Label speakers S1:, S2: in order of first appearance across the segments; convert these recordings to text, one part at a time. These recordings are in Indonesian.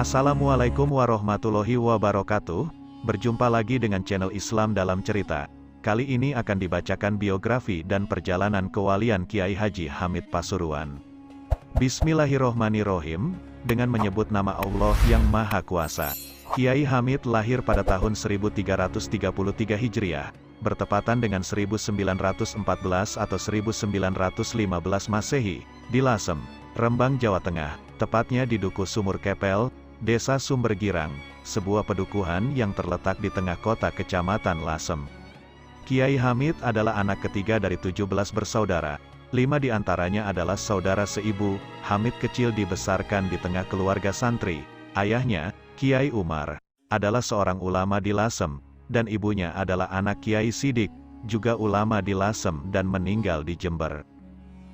S1: Assalamualaikum warahmatullahi wabarakatuh. Berjumpa lagi dengan channel Islam Dalam Cerita. Kali ini akan dibacakan biografi dan perjalanan kewalian Kiai Haji Hamid Pasuruan. Bismillahirrohmanirrohim. Dengan menyebut nama Allah yang Maha Kuasa. Kiai Hamid lahir pada tahun 1333 Hijriah, bertepatan dengan 1914 atau 1915 Masehi, di Lasem, Rembang, Jawa Tengah, tepatnya di Duku Sumur Kepel, Desa Sumbergirang, sebuah pedukuhan yang terletak di tengah kota Kecamatan Lasem. Kiai Hamid adalah anak ketiga dari 17 bersaudara. 5 di antaranya adalah saudara seibu. Hamid kecil dibesarkan di tengah keluarga santri. Ayahnya, Kiai Umar, adalah seorang ulama di Lasem, dan ibunya adalah anak Kiai Sidik, juga ulama di Lasem dan meninggal di Jember.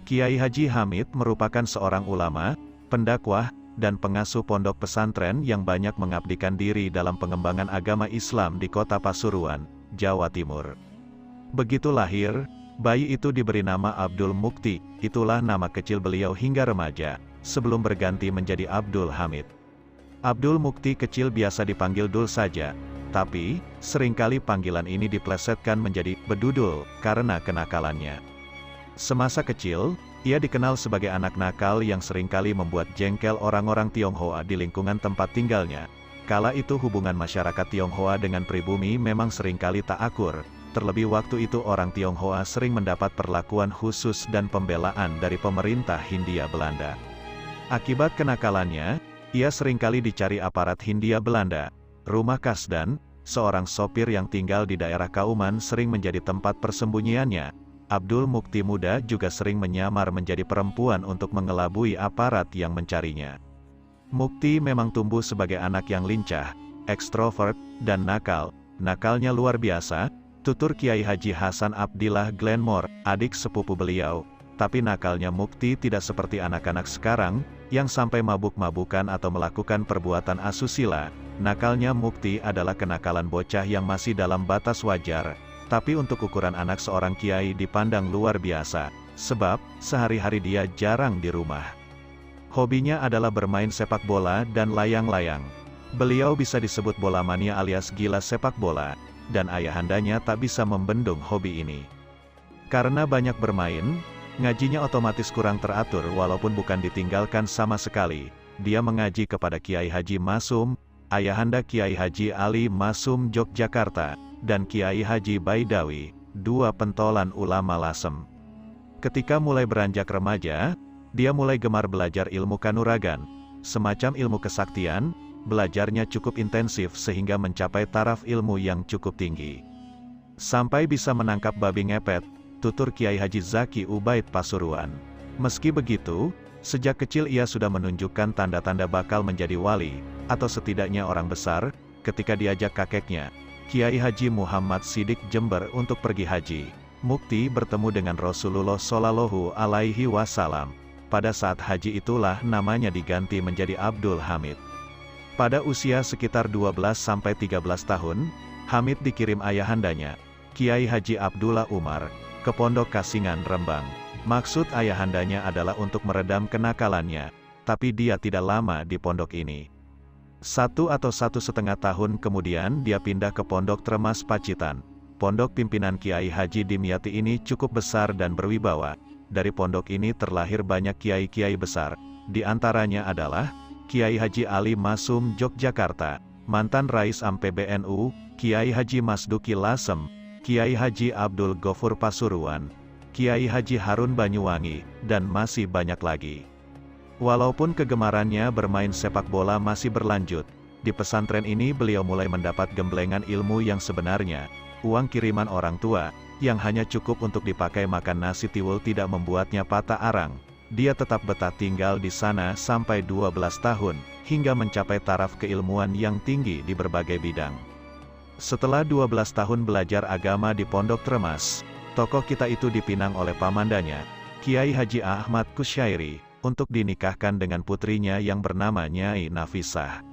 S1: Kiai Haji Hamid merupakan seorang ulama, pendakwah, dan pengasuh pondok pesantren yang banyak mengabdikan diri dalam pengembangan agama Islam di kota Pasuruan, Jawa Timur. Begitu lahir, bayi itu diberi nama Abdul Mukti, itulah nama kecil beliau hingga remaja, sebelum berganti menjadi Abdul Hamid. Abdul Mukti kecil biasa dipanggil Dul saja, tapi, seringkali panggilan ini diplesetkan menjadi Bedudul, karena kenakalannya. Semasa kecil, ia dikenal sebagai anak nakal yang seringkali membuat jengkel orang-orang Tionghoa di lingkungan tempat tinggalnya. Kala itu hubungan masyarakat Tionghoa dengan pribumi memang seringkali tak akur, terlebih waktu itu orang Tionghoa sering mendapat perlakuan khusus dan pembelaan dari pemerintah Hindia Belanda. Akibat kenakalannya, ia seringkali dicari aparat Hindia Belanda. Rumah Kasdan, seorang sopir yang tinggal di daerah Kauman sering menjadi tempat persembunyiannya. Abdul Mukti muda juga sering menyamar menjadi perempuan untuk mengelabui aparat yang mencarinya. Mukti memang tumbuh sebagai anak yang lincah, ekstrovert, dan nakal. Nakalnya luar biasa, tutur Kiai Haji Hasan Abdillah Glenmore, adik sepupu beliau. Tapi nakalnya Mukti tidak seperti anak-anak sekarang, yang sampai mabuk-mabukan atau melakukan perbuatan asusila. Nakalnya Mukti adalah kenakalan bocah yang masih dalam batas wajar. Tapi untuk ukuran anak seorang kiai dipandang luar biasa, sebab sehari-hari dia jarang di rumah. Hobinya adalah bermain sepak bola dan layang-layang. Beliau bisa disebut bola mania alias gila sepak bola, dan ayahandanya tak bisa membendung hobi ini. Karena banyak bermain, ngajinya otomatis kurang teratur walaupun bukan ditinggalkan sama sekali. Dia mengaji kepada Kiai Haji Masum, ayahanda Kiai Haji Ali Masum Yogyakarta, dan Kiai Haji Baidawi, 2 pentolan ulama Lasem. Ketika mulai beranjak remaja, dia mulai gemar belajar ilmu kanuragan, semacam ilmu kesaktian. Belajarnya cukup intensif sehingga mencapai taraf ilmu yang cukup tinggi. Sampai bisa menangkap babi ngepet, tutur Kiai Haji Zaki Ubaid Pasuruan. Meski begitu, sejak kecil ia sudah menunjukkan tanda-tanda bakal menjadi wali, atau setidaknya orang besar, ketika diajak kakeknya, Kiai Haji Muhammad Sidik Jember untuk pergi haji. Mukti bertemu dengan Rasulullah Shallallahu Alaihi Wasallam. Pada saat haji itulah namanya diganti menjadi Abdul Hamid. Pada usia sekitar 12-13 tahun, Hamid dikirim ayahandanya, Kiai Haji Abdullah Umar, ke Pondok Kasingan Rembang. Maksud ayahandanya adalah untuk meredam kenakalannya, tapi dia tidak lama di pondok ini. 1 atau 1,5 tahun kemudian dia pindah ke Pondok Tremas Pacitan. Pondok pimpinan Kiai Haji Dimyati ini cukup besar dan berwibawa. Dari pondok ini terlahir banyak kiai-kiai besar. Di antaranya adalah Kiai Haji Ali Masum Yogyakarta, mantan Rais AM PBNU, Kiai Haji Masduki Lasem, Kiai Haji Abdul Ghafur Pasuruan, Kiai Haji Harun Banyuwangi, dan masih banyak lagi. Walaupun kegemarannya bermain sepak bola masih berlanjut, di pesantren ini beliau mulai mendapat gemblengan ilmu yang sebenarnya. Uang kiriman orang tua, yang hanya cukup untuk dipakai makan nasi tiwul tidak membuatnya patah arang. Dia tetap betah tinggal di sana sampai 12 tahun, hingga mencapai taraf keilmuan yang tinggi di berbagai bidang. Setelah 12 tahun belajar agama di Pondok Tremas, tokoh kita itu dipinang oleh pamandanya, Kiai Haji Ahmad Kusyairi, untuk dinikahkan dengan putrinya yang bernama Nyai Nafisah.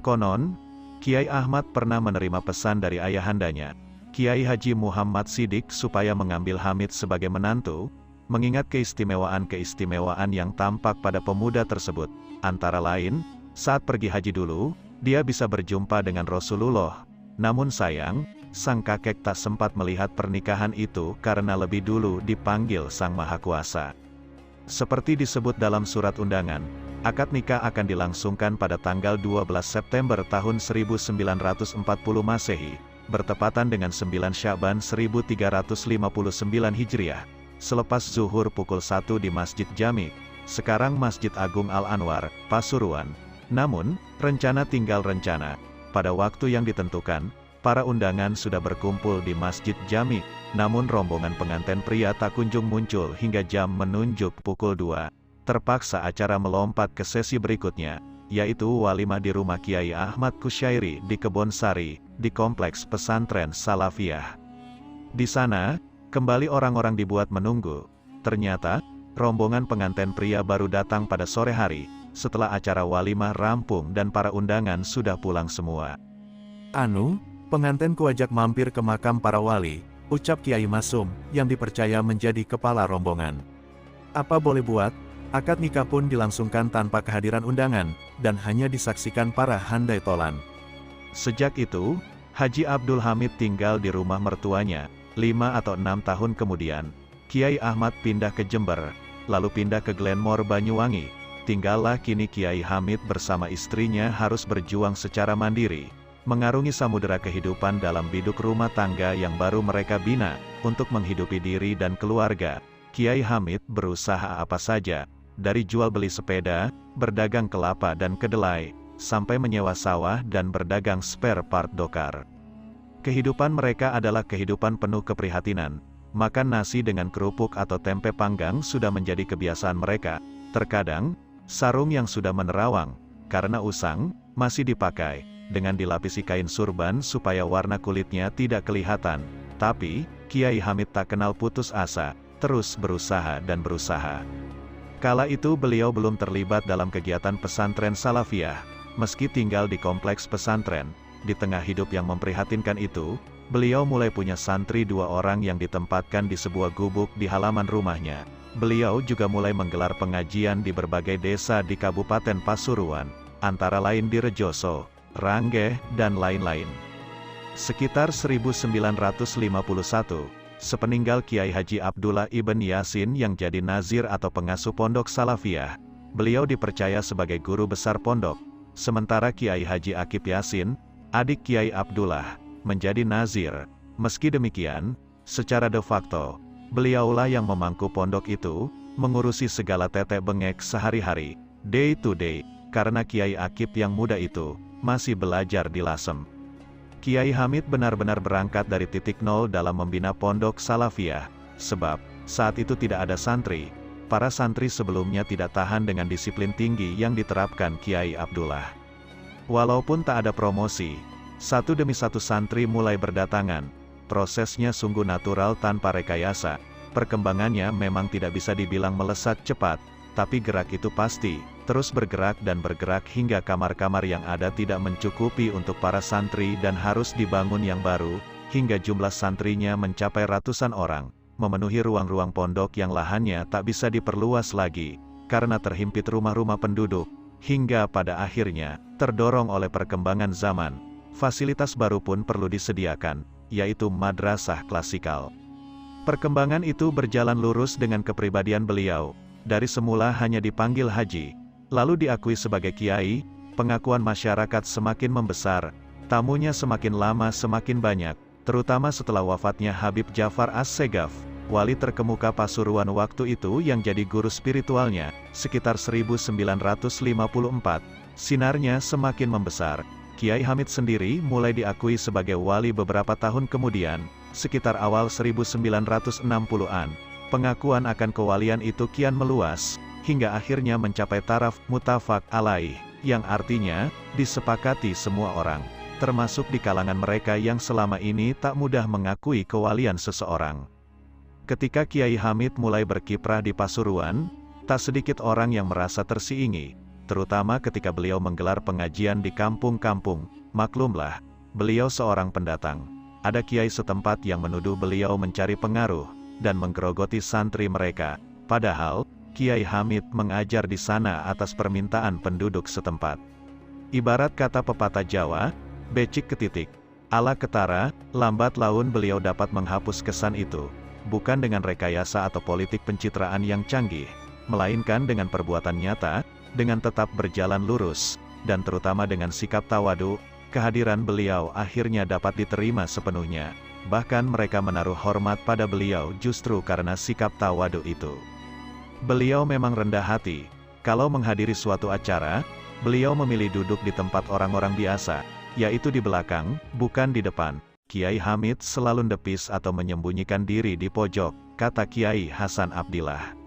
S1: Konon, Kiai Ahmad pernah menerima pesan dari ayahandanya, Kiai Haji Muhammad Sidik supaya mengambil Hamid sebagai menantu, mengingat keistimewaan-keistimewaan yang tampak pada pemuda tersebut, antara lain, saat pergi haji dulu, dia bisa berjumpa dengan Rasulullah. Namun sayang, sang kakek tak sempat melihat pernikahan itu karena lebih dulu dipanggil Sang Maha Kuasa. Seperti disebut dalam surat undangan, akad nikah akan dilangsungkan pada tanggal 12 September tahun 1940 Masehi, bertepatan dengan 9 Sya'ban 1359 Hijriah, selepas zuhur pukul 1 di Masjid Jami, sekarang Masjid Agung Al-Anwar, Pasuruan. Namun, rencana tinggal rencana. Pada waktu yang ditentukan, para undangan sudah berkumpul di Masjid Jami, namun rombongan pengantin pria tak kunjung muncul hingga jam menunjuk pukul 2. Terpaksa acara melompat ke sesi berikutnya, yaitu walimah di rumah Kiai Ahmad Kusyairi di Kebon Sari, di Kompleks Pesantren Salafiyah. Di sana, kembali orang-orang dibuat menunggu. Ternyata, rombongan pengantin pria baru datang pada sore hari, setelah acara walimah rampung dan para undangan sudah pulang semua.
S2: Anu, pengantin kuajak mampir ke makam para wali, ucap Kiai Masum, yang dipercaya menjadi kepala rombongan. Apa boleh buat, akad nikah pun dilangsungkan tanpa kehadiran undangan, dan hanya disaksikan para handai tolan.
S1: Sejak itu, Haji Abdul Hamid tinggal di rumah mertuanya. 5 atau 6 tahun kemudian, Kiai Ahmad pindah ke Jember, lalu pindah ke Glenmore Banyuwangi. Tinggallah kini Kiai Hamid bersama istrinya harus berjuang secara mandiri, mengarungi samudera kehidupan dalam biduk rumah tangga yang baru mereka bina. Untuk menghidupi diri dan keluarga, Kiai Hamid berusaha apa saja, dari jual beli sepeda, berdagang kelapa dan kedelai, sampai menyewa sawah dan berdagang spare part dokar. Kehidupan mereka adalah kehidupan penuh keprihatinan. Makan nasi dengan kerupuk atau tempe panggang sudah menjadi kebiasaan mereka. Terkadang, sarung yang sudah menerawang, karena usang, masih dipakai, dengan dilapisi kain surban supaya warna kulitnya tidak kelihatan. Tapi, Kiai Hamid tak kenal putus asa, terus berusaha dan berusaha. Kala itu beliau belum terlibat dalam kegiatan pesantren Salafiyah, meski tinggal di kompleks pesantren. Di tengah hidup yang memprihatinkan itu, beliau mulai punya santri 2 orang yang ditempatkan di sebuah gubuk di halaman rumahnya. Beliau juga mulai menggelar pengajian di berbagai desa di Kabupaten Pasuruan, antara lain di Rejoso, Ranggeh, dan lain-lain. Sekitar 1951, sepeninggal Kiai Haji Abdullah Ibn Yasin yang jadi nazir atau pengasuh pondok Salafiyah, beliau dipercaya sebagai guru besar pondok, sementara Kiai Haji Akip Yasin, adik Kiai Abdullah, menjadi nazir. Meski demikian, secara de facto, beliaulah yang memangku pondok itu, mengurusi segala tetek bengek sehari-hari, day to day, karena Kiai Akip yang muda itu, masih belajar di Lasem. Kiai Hamid benar-benar berangkat dari titik nol dalam membina pondok Salafiyah, sebab, saat itu tidak ada santri. Para santri sebelumnya tidak tahan dengan disiplin tinggi yang diterapkan Kiai Abdullah. Walaupun tak ada promosi, satu demi satu santri mulai berdatangan. Prosesnya sungguh natural tanpa rekayasa. Perkembangannya memang tidak bisa dibilang melesat cepat, tapi gerak itu pasti, terus bergerak dan bergerak hingga kamar-kamar yang ada tidak mencukupi untuk para santri dan harus dibangun yang baru, hingga jumlah santrinya mencapai ratusan orang, memenuhi ruang-ruang pondok yang lahannya tak bisa diperluas lagi, karena terhimpit rumah-rumah penduduk, hingga pada akhirnya, terdorong oleh perkembangan zaman, fasilitas baru pun perlu disediakan, yaitu madrasah klasikal. Perkembangan itu berjalan lurus dengan kepribadian beliau. Dari semula hanya dipanggil haji, lalu diakui sebagai kiai, pengakuan masyarakat semakin membesar, tamunya semakin lama semakin banyak, terutama setelah wafatnya Habib Jafar As-Segaf, wali terkemuka Pasuruan waktu itu yang jadi guru spiritualnya, sekitar 1954, sinarnya semakin membesar. Kiai Hamid sendiri mulai diakui sebagai wali beberapa tahun kemudian, sekitar awal 1960-an. Pengakuan akan kewalian itu kian meluas, hingga akhirnya mencapai taraf mutafak alaih, yang artinya, disepakati semua orang, termasuk di kalangan mereka yang selama ini tak mudah mengakui kewalian seseorang. Ketika Kiai Hamid mulai berkiprah di Pasuruan, tak sedikit orang yang merasa tersiingi, terutama ketika beliau menggelar pengajian di kampung-kampung. Maklumlah, beliau seorang pendatang. Ada kiai setempat yang menuduh beliau mencari pengaruh, dan menggerogoti santri mereka, padahal, Kiai Hamid mengajar di sana atas permintaan penduduk setempat. Ibarat kata pepatah Jawa, becik ketitik, ala ketara, lambat laun beliau dapat menghapus kesan itu, bukan dengan rekayasa atau politik pencitraan yang canggih, melainkan dengan perbuatan nyata, dengan tetap berjalan lurus, dan terutama dengan sikap tawadu. Kehadiran beliau akhirnya dapat diterima sepenuhnya. Bahkan mereka menaruh hormat pada beliau justru karena sikap tawadu itu. Beliau memang rendah hati. Kalau menghadiri suatu acara, beliau memilih duduk di tempat orang-orang biasa, yaitu di belakang, bukan di depan. Kiai Hamid selalu depis atau menyembunyikan diri di pojok, kata Kiai Hasan Abdillah.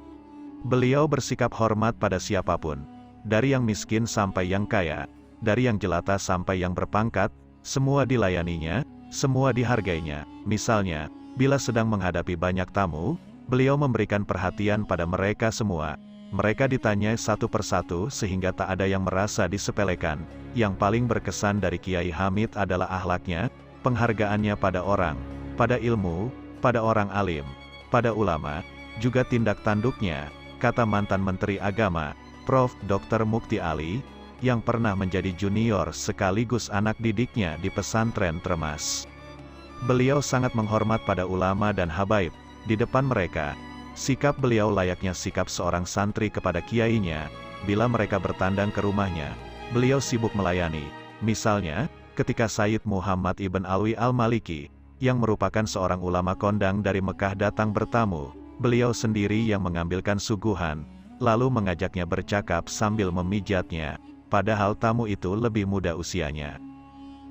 S1: Beliau bersikap hormat pada siapapun, dari yang miskin sampai yang kaya, dari yang jelata sampai yang berpangkat, semua dilayaninya, semua dihargainya. Misalnya, bila sedang menghadapi banyak tamu, beliau memberikan perhatian pada mereka semua. Mereka ditanyai satu persatu sehingga tak ada yang merasa disepelekan. Yang paling berkesan dari Kiai Hamid adalah akhlaknya, penghargaannya pada orang, pada ilmu, pada orang alim, pada ulama, juga tindak tanduknya, kata mantan Menteri Agama, Prof. Dr. Mukti Ali, yang pernah menjadi junior sekaligus anak didiknya di pesantren Tremas. Beliau sangat menghormat pada ulama dan habaib. Di depan mereka, sikap beliau layaknya sikap seorang santri kepada kiainya. Bila mereka bertandang ke rumahnya, beliau sibuk melayani. Misalnya, ketika Sayyid Muhammad Ibn Alwi Al-Maliki, yang merupakan seorang ulama kondang dari Mekah datang bertamu, beliau sendiri yang mengambilkan suguhan, lalu mengajaknya bercakap sambil memijatnya, padahal tamu itu lebih muda usianya.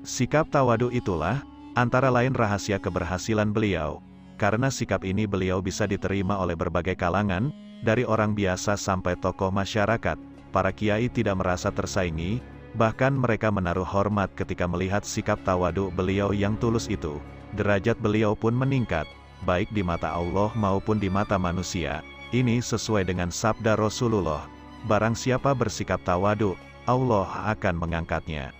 S1: Sikap tawadu itulah, antara lain rahasia keberhasilan beliau. Karena sikap ini beliau bisa diterima oleh berbagai kalangan, dari orang biasa sampai tokoh masyarakat. Para kiai tidak merasa tersaingi, bahkan mereka menaruh hormat ketika melihat sikap tawadu beliau yang tulus itu. Derajat beliau pun meningkat, baik di mata Allah maupun di mata manusia. Ini sesuai dengan sabda Rasulullah, barang siapa bersikap tawadu, Allah akan mengangkatnya.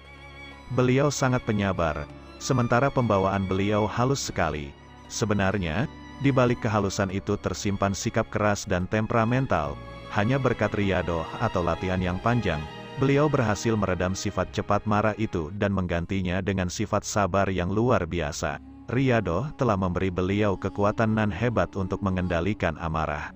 S1: Beliau sangat penyabar, sementara pembawaan beliau halus sekali. Sebenarnya, di balik kehalusan itu tersimpan sikap keras dan temperamental. Hanya berkat riyadoh atau latihan yang panjang, beliau berhasil meredam sifat cepat marah itu dan menggantinya dengan sifat sabar yang luar biasa. Riyadoh telah memberi beliau kekuatan nan hebat untuk mengendalikan amarah.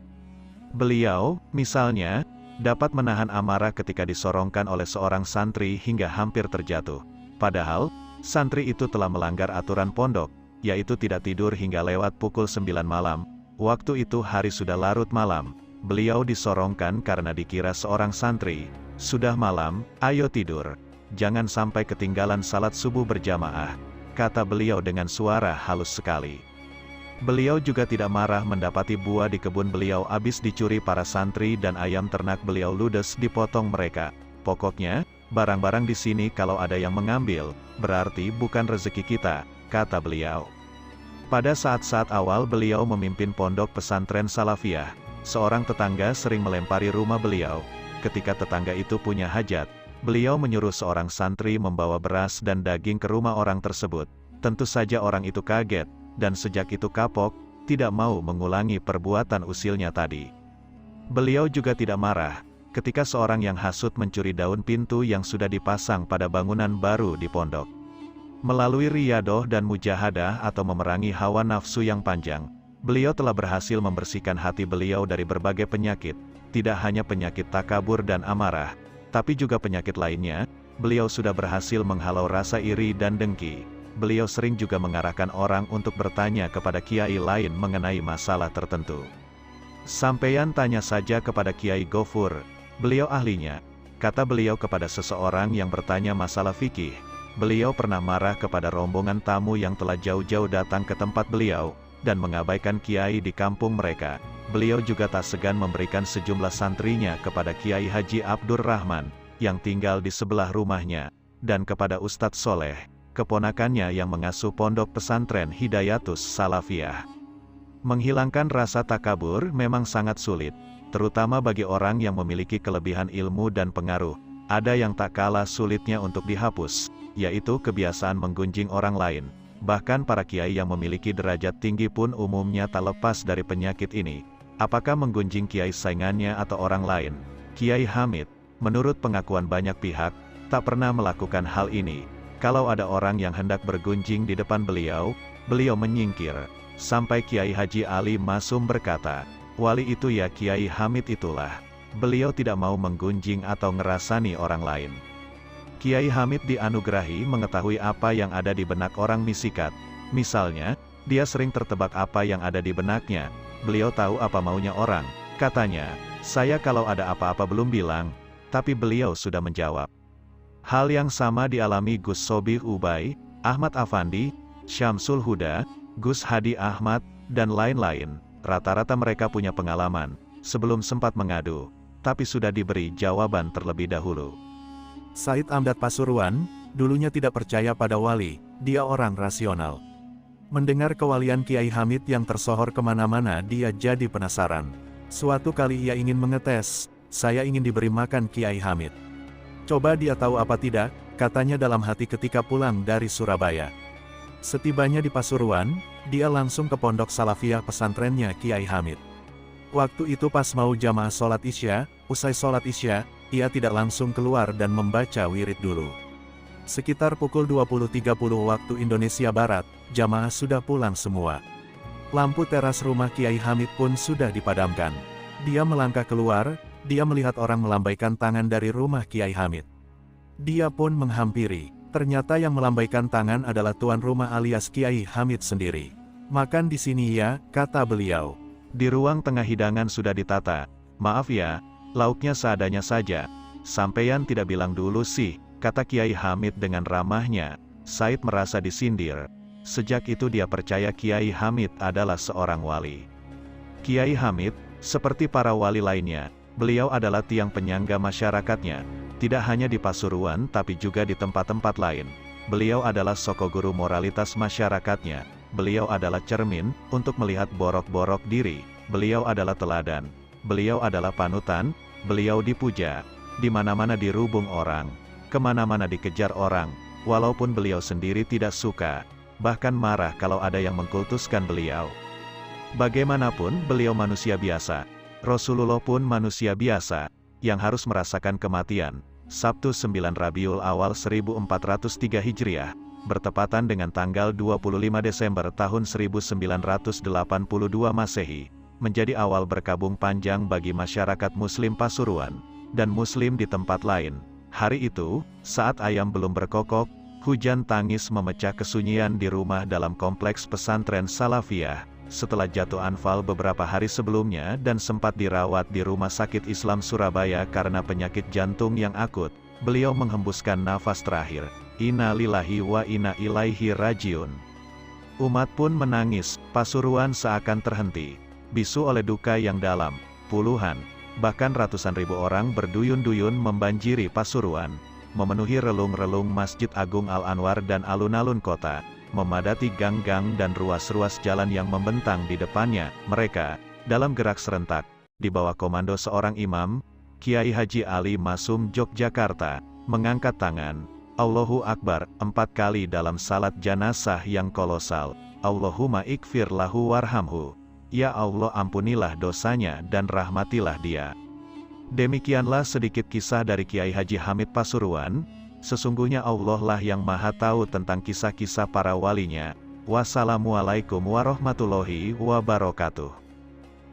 S1: Beliau, misalnya, dapat menahan amarah ketika disorongkan oleh seorang santri hingga hampir terjatuh. Padahal, santri itu telah melanggar aturan pondok, yaitu tidak tidur hingga lewat pukul 9 malam. Waktu itu hari sudah larut malam. Beliau disorongkan karena dikira seorang santri. Sudah malam, ayo tidur. Jangan sampai ketinggalan salat subuh berjamaah, kata beliau dengan suara halus sekali. Beliau juga tidak marah mendapati buah di kebun beliau habis dicuri para santri dan ayam ternak beliau ludes dipotong mereka. Pokoknya, barang-barang di sini kalau ada yang mengambil, berarti bukan rezeki kita, kata beliau. Pada saat-saat awal beliau memimpin pondok pesantren Salafiyah, seorang tetangga sering melempari rumah beliau. Ketika tetangga itu punya hajat, beliau menyuruh seorang santri membawa beras dan daging ke rumah orang tersebut. Tentu saja orang itu kaget, dan sejak itu kapok, tidak mau mengulangi perbuatan usilnya tadi. Beliau juga tidak marah, ketika seorang yang hasut mencuri daun pintu yang sudah dipasang pada bangunan baru di pondok. Melalui riyadoh dan mujahadah atau memerangi hawa nafsu yang panjang, beliau telah berhasil membersihkan hati beliau dari berbagai penyakit, tidak hanya penyakit takabur dan amarah, tapi juga penyakit lainnya. Beliau sudah berhasil menghalau rasa iri dan dengki. Beliau sering juga mengarahkan orang untuk bertanya kepada kiai lain mengenai masalah tertentu. Sampeyan tanya saja kepada Kiai Gofur, beliau ahlinya, kata beliau kepada seseorang yang bertanya masalah fikih. Beliau pernah marah kepada rombongan tamu yang telah jauh-jauh datang ke tempat beliau, dan mengabaikan kiai di kampung mereka. Beliau juga tak segan memberikan sejumlah santrinya kepada Kiai Haji Abdur Rahman, yang tinggal di sebelah rumahnya, dan kepada Ustadz Soleh, keponakannya yang mengasuh pondok pesantren Hidayatus Salafiyah. Menghilangkan rasa takabur memang sangat sulit, terutama bagi orang yang memiliki kelebihan ilmu dan pengaruh. Ada yang tak kalah sulitnya untuk dihapus, yaitu kebiasaan menggunjing orang lain. Bahkan para kiai yang memiliki derajat tinggi pun umumnya tak lepas dari penyakit ini. Apakah menggunjing kiai saingannya atau orang lain? Kiai Hamid, menurut pengakuan banyak pihak, tak pernah melakukan hal ini. Kalau ada orang yang hendak bergunjing di depan beliau, beliau menyingkir. Sampai Kiai Haji Ali Masum berkata, "Wali itu ya Kiai Hamid itulah." Beliau tidak mau menggunjing atau ngerasani orang lain. Kiai Hamid dianugerahi mengetahui apa yang ada di benak orang misikat. Misalnya, dia sering tertebak apa yang ada di benaknya. Beliau tahu apa maunya orang. Katanya, "Saya kalau ada apa-apa belum bilang," tapi beliau sudah menjawab. Hal yang sama dialami Gus Sobih Ubay, Ahmad Afandi, Syamsul Huda, Gus Hadi Ahmad, dan lain-lain. Rata-rata mereka punya pengalaman, sebelum sempat mengadu, tapi sudah diberi jawaban terlebih dahulu.
S2: Said Amdad Pasuruan, dulunya tidak percaya pada wali, dia orang rasional. Mendengar kewalian Kiai Hamid yang tersohor kemana-mana dia jadi penasaran. Suatu kali ia ingin mengetes, "Saya ingin diberi makan Kiai Hamid. Coba dia tahu apa tidak," katanya dalam hati ketika pulang dari Surabaya. Setibanya di Pasuruan, dia langsung ke pondok Salafiyah pesantrennya Kiai Hamid. Waktu itu pas mau jamaah sholat Isya, usai sholat Isya, ia tidak langsung keluar dan membaca wirid dulu. Sekitar pukul 20.30 waktu Indonesia Barat, jamaah sudah pulang semua. Lampu teras rumah Kiai Hamid pun sudah dipadamkan. Dia melangkah keluar, dia melihat orang melambaikan tangan dari rumah Kiai Hamid. Dia pun menghampiri, ternyata yang melambaikan tangan adalah tuan rumah alias Kiai Hamid sendiri. "Makan di sini ya," kata beliau.
S1: Di ruang tengah hidangan sudah ditata. "Maaf ya, lauknya seadanya saja. Sampeyan tidak bilang dulu sih," kata Kiai Hamid dengan ramahnya. Said merasa disindir. Sejak itu dia percaya Kiai Hamid adalah seorang wali. Kiai Hamid, seperti para wali lainnya, beliau adalah tiang penyangga masyarakatnya. Tidak hanya di Pasuruan tapi juga di tempat-tempat lain. Beliau adalah soko guru moralitas masyarakatnya. Beliau adalah cermin untuk melihat borok-borok diri. Beliau adalah teladan. Beliau adalah panutan. Beliau dipuja. Di mana-mana dirubung orang. Kemana-mana dikejar orang. Walaupun beliau sendiri tidak suka. Bahkan marah kalau ada yang mengkultuskan beliau. Bagaimanapun beliau manusia biasa. Rasulullah pun manusia biasa, yang harus merasakan kematian. Sabtu 9 Rabiul Awal 1403 Hijriah, bertepatan dengan tanggal 25 Desember tahun 1982 Masehi, menjadi awal berkabung panjang bagi masyarakat Muslim Pasuruan, dan Muslim di tempat lain. Hari itu, saat ayam belum berkokok, hujan tangis memecah kesunyian di rumah dalam kompleks pesantren Salafiyah. Setelah jatuh anfal beberapa hari sebelumnya dan sempat dirawat di Rumah Sakit Islam Surabaya karena penyakit jantung yang akut, beliau menghembuskan nafas terakhir. Inna lillahi wa inna ilaihi rajiun. Umat pun menangis, Pasuruan seakan terhenti. Bisu oleh duka yang dalam, puluhan, bahkan ratusan ribu orang berduyun-duyun membanjiri Pasuruan, memenuhi relung-relung Masjid Agung Al-Anwar dan alun-alun kota, memadati gang-gang dan ruas-ruas jalan yang membentang di depannya. Mereka, dalam gerak serentak, di bawah komando seorang imam, Kiai Haji Ali Masum Yogyakarta, mengangkat tangan, Allahu Akbar, 4 kali dalam salat janazah yang kolosal. Allahumma ikfir lahu warhamhu. Ya Allah ampunilah dosanya dan rahmatilah dia. Demikianlah sedikit kisah dari Kiai Haji Hamid Pasuruan. Sesungguhnya Allah lah yang maha tahu tentang kisah-kisah para walinya. Wassalamualaikum warahmatullahi wabarakatuh.